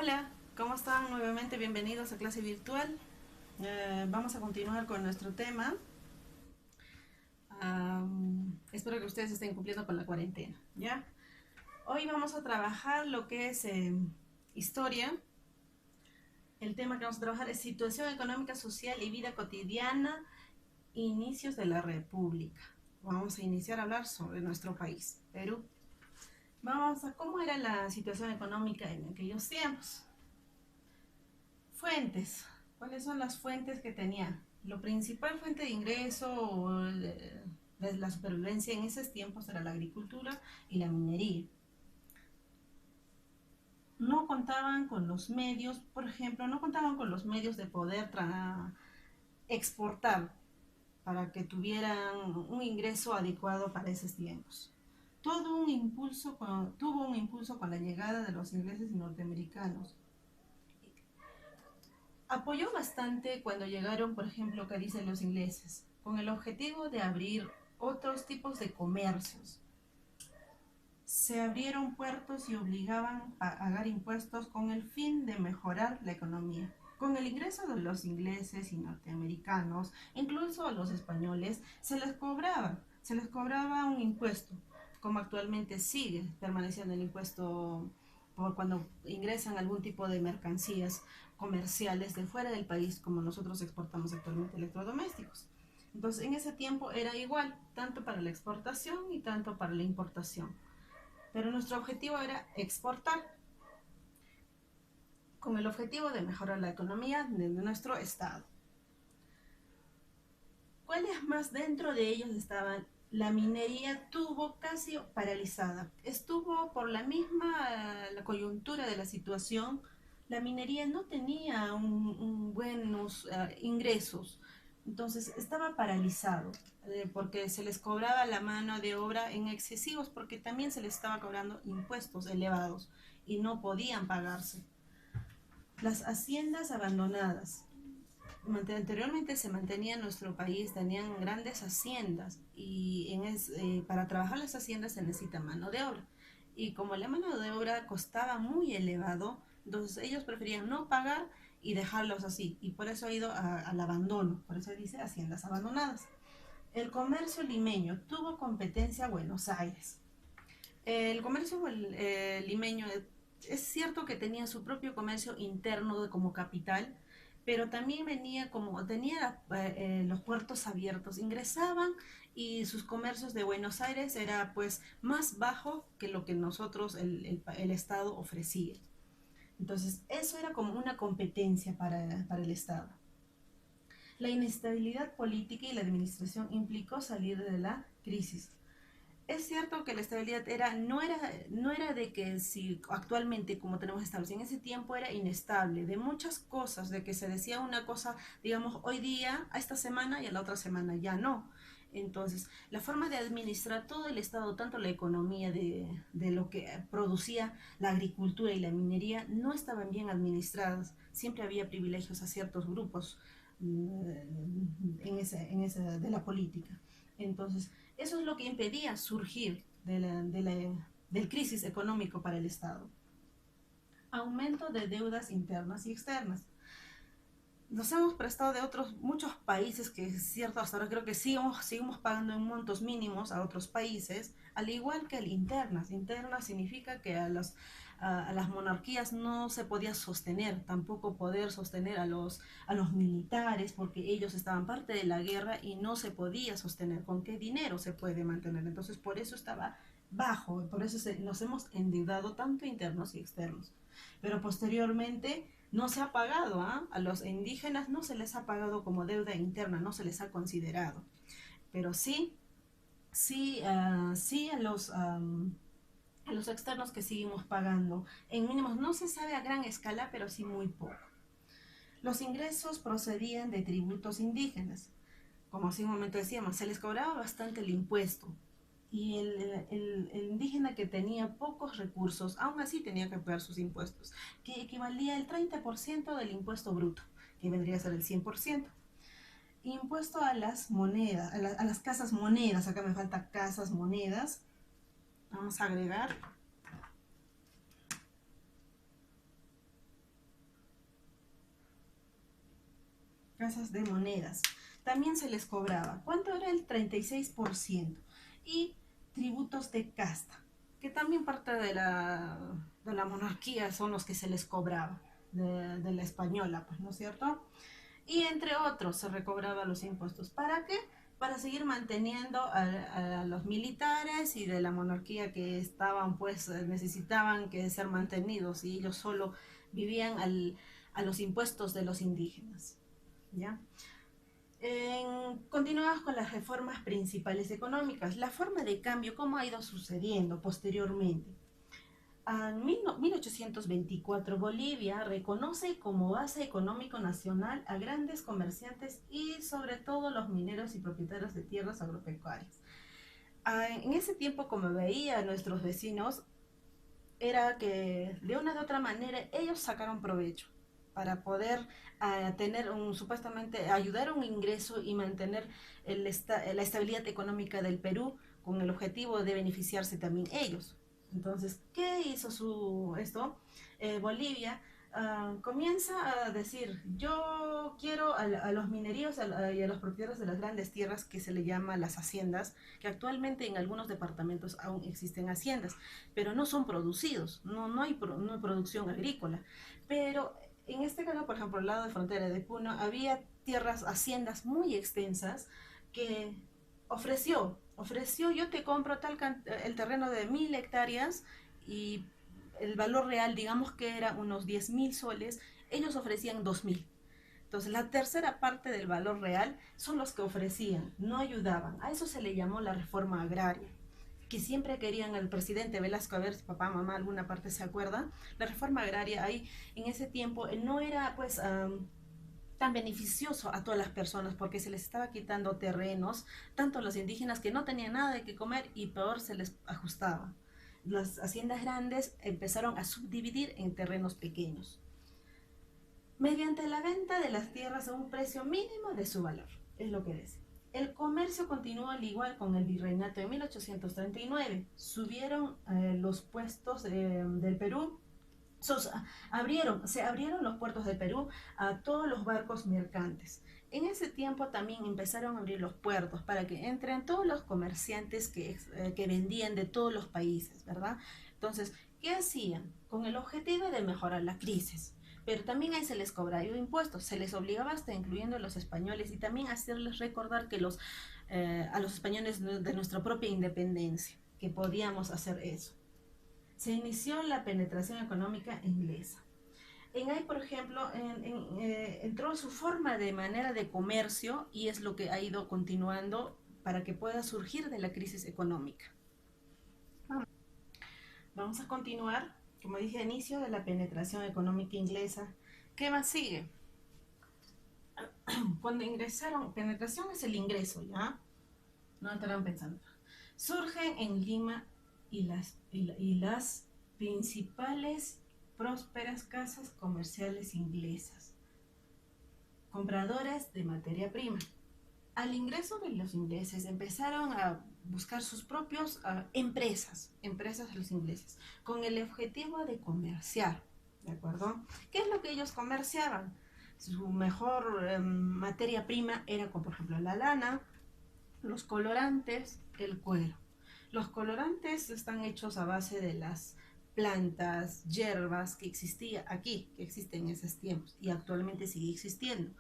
Hola, ¿cómo están? Nuevamente bienvenidos a clase virtual. Vamos a continuar con nuestro tema. Espero que ustedes estén cumpliendo con la cuarentena, ¿ya? Hoy vamos a trabajar lo que es historia. El tema que vamos a trabajar es situación económica, social y vida cotidiana, inicios de la República. Vamos a iniciar a hablar sobre nuestro país, Perú. Vamos a cómo era la situación económica en aquellos tiempos. Fuentes. ¿Cuáles son las fuentes que tenía? Lo principal fuente de ingreso de la supervivencia en esos tiempos era la agricultura y la minería. No contaban con los medios, por ejemplo, no contaban con los medios de poder exportar para que tuvieran un ingreso adecuado para esos tiempos. Tuvo un impulso con la llegada de los ingleses y norteamericanos. Apoyó bastante cuando llegaron, por ejemplo, que dicen los ingleses, con el objetivo de abrir otros tipos de comercios. Se abrieron puertos y obligaban a pagar impuestos con el fin de mejorar la economía. Con el ingreso de los ingleses y norteamericanos, incluso a los españoles, se les cobraba un impuesto, como actualmente sigue permaneciendo el impuesto por cuando ingresan algún tipo de mercancías comerciales de fuera del país, como nosotros exportamos actualmente electrodomésticos. Entonces, en ese tiempo era igual, tanto para la exportación y tanto para la importación. Pero nuestro objetivo era exportar con el objetivo de mejorar la economía de nuestro estado. ¿Cuáles más dentro de ellos estaban? La minería tuvo casi paralizada. Estuvo por la misma la coyuntura de la situación. La minería no tenía buenos ingresos. Entonces estaba paralizado porque se les cobraba la mano de obra en excesivos porque también se les estaba cobrando impuestos elevados y no podían pagarse. Las haciendas abandonadas. Anteriormente se mantenía en nuestro país, tenían grandes haciendas y para trabajar las haciendas se necesita mano de obra. Y como la mano de obra costaba muy elevado, entonces ellos preferían no pagar y dejarlos así. Y por eso ha ido al abandono, por eso dice haciendas abandonadas. El comercio limeño tuvo competencia Buenos Aires. El comercio limeño es cierto que tenía su propio comercio interno como capital, pero también tenía los puertos abiertos, ingresaban y sus comercios de Buenos Aires era pues más bajo que lo que nosotros, el Estado ofrecía. Entonces eso era como una competencia para el Estado. La inestabilidad política y la administración implicó salir de la crisis. Es cierto que la estabilidad no era de que si actualmente como tenemos establecido, en ese tiempo era inestable, de muchas cosas, de que se decía una cosa, digamos, hoy día, a esta semana y a la otra semana ya no. Entonces, la forma de administrar todo el Estado, tanto la economía de lo que producía la agricultura y la minería, no estaban bien administradas. Siempre había privilegios a ciertos grupos de la política. Entonces, eso es lo que impedía surgir del crisis económico para el Estado. Aumento de deudas internas y externas. Nos hemos prestado de otros muchos países que es cierto, hasta ahora creo que seguimos pagando en montos mínimos a otros países, al igual que el internas. Internas significa que a las monarquías no se podía sostener, tampoco poder sostener a los militares, porque ellos estaban parte de la guerra y no se podía sostener. ¿Con qué dinero se puede mantener? Entonces por eso estaba bajo, por eso nos hemos endeudado tanto internos y externos. Pero posteriormente no se ha pagado, a los indígenas no se les ha pagado como deuda interna, no se les ha considerado, pero sí a los externos que seguimos pagando en mínimos, no se sabe a gran escala, pero sí muy poco. Los ingresos procedían de tributos indígenas, como hace un momento decíamos, se les cobraba bastante el impuesto, y el indígena que tenía pocos recursos, aún así tenía que pagar sus impuestos, que equivalía al 30% del impuesto bruto, que vendría a ser el 100%. Impuesto a las monedas, a las casas monedas, acá me falta casas monedas, vamos a agregar casas de monedas. También se les cobraba. ¿Cuánto era? El 36%. Y tributos de casta, que también parte de la monarquía son los que se les cobraba, de la española, pues, ¿no es cierto? Y entre otros se recobraba los impuestos. ¿Para qué? Para seguir manteniendo a los militares y de la monarquía que estaban, pues, necesitaban que ser mantenidos y ellos solo vivían a los impuestos de los indígenas. ¿Ya? Continuamos con las reformas principales económicas. La forma de cambio, ¿cómo ha ido sucediendo posteriormente? En 1824, Bolivia reconoce como base económico nacional a grandes comerciantes y sobre todo los mineros y propietarios de tierras agropecuarias. En ese tiempo, como veía a nuestros vecinos, era que de una u otra manera ellos sacaron provecho para poder tener supuestamente ayudar a un ingreso y mantener la estabilidad económica del Perú con el objetivo de beneficiarse también ellos. Entonces, ¿qué hizo esto? Bolivia comienza a decir, yo quiero a los mineríos y a los propietarios de las grandes tierras que se le llama las haciendas, que actualmente en algunos departamentos aún existen haciendas, pero no son producidos, no hay producción agrícola. Pero en este caso, por ejemplo, al lado de frontera de Puno, había tierras, haciendas muy extensas que ofreció, yo te compro el terreno de 1000 hectáreas y el valor real, digamos que era unos 10.000 soles, ellos ofrecían 2.000. Entonces, la tercera parte del valor real son los que ofrecían, no ayudaban. A eso se le llamó la reforma agraria, que siempre querían el presidente Velasco, a ver si papá, mamá, alguna parte se acuerda. La reforma agraria ahí, en ese tiempo, no era pues tan beneficioso a todas las personas porque se les estaba quitando terrenos, tanto a los indígenas que no tenían nada de qué comer y peor se les ajustaba. Las haciendas grandes empezaron a subdividir en terrenos pequeños, mediante la venta de las tierras a un precio mínimo de su valor, es lo que dice. El comercio continuó al igual con el virreinato de 1839. Subieron los puestos del Perú. Se abrieron los puertos de Perú a todos los barcos mercantes. En ese tiempo también empezaron a abrir los puertos para que entren todos los comerciantes que vendían de todos los países, ¿verdad? Entonces, ¿qué hacían? Con el objetivo de mejorar la crisis. Pero también ahí se les cobraba impuestos, se les obligaba hasta incluyendo a los españoles y también hacerles recordar que a los españoles de nuestra propia independencia, que podíamos hacer eso. Se inició la penetración económica inglesa. En ahí, por ejemplo, entró su forma de manera de comercio y es lo que ha ido continuando para que pueda surgir de la crisis económica. Vamos a continuar, como dije, inicio de la penetración económica inglesa. ¿Qué más sigue? Cuando ingresaron, penetración es el ingreso, ¿ya? No estarán pensando. Surgen en Lima y las principales prósperas casas comerciales inglesas, compradores de materia prima. Al ingreso de los ingleses empezaron a buscar sus propias empresas de los ingleses, con el objetivo de comerciar, ¿de acuerdo? ¿Qué es lo que ellos comerciaban? Su mejor materia prima era, como por ejemplo, la lana, los colorantes, el cuero. Los colorantes están hechos a base de las plantas, hierbas que existía aquí, que existen en esos tiempos y actualmente sigue existiendo,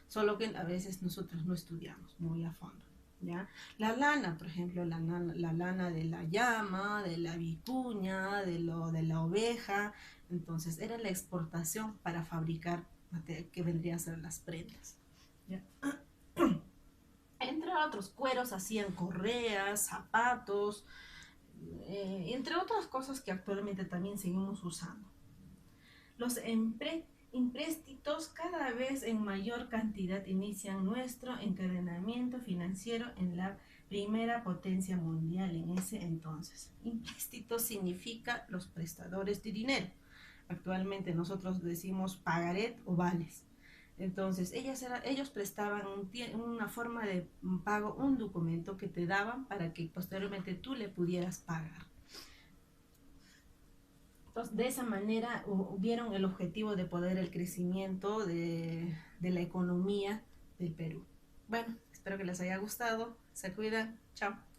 solo que a veces nosotros no estudiamos muy a fondo, ¿ya? La lana, por ejemplo, la lana de la llama, de la vicuña, de la oveja, entonces era la exportación para fabricar que vendrían a ser las prendas, ¿ya? Entre otros cueros hacían correas, zapatos, entre otras cosas que actualmente también seguimos usando. Los empréstitos cada vez en mayor cantidad inician nuestro encadenamiento financiero en la primera potencia mundial en ese entonces. Empréstito significa los prestadores de dinero. Actualmente nosotros decimos pagaret o vales. Entonces, ellos prestaban una forma de pago, un documento que te daban para que posteriormente tú le pudieras pagar. Entonces, de esa manera hubieron el objetivo de poder el crecimiento de la economía del Perú. Bueno, espero que les haya gustado. Se cuidan. Chao.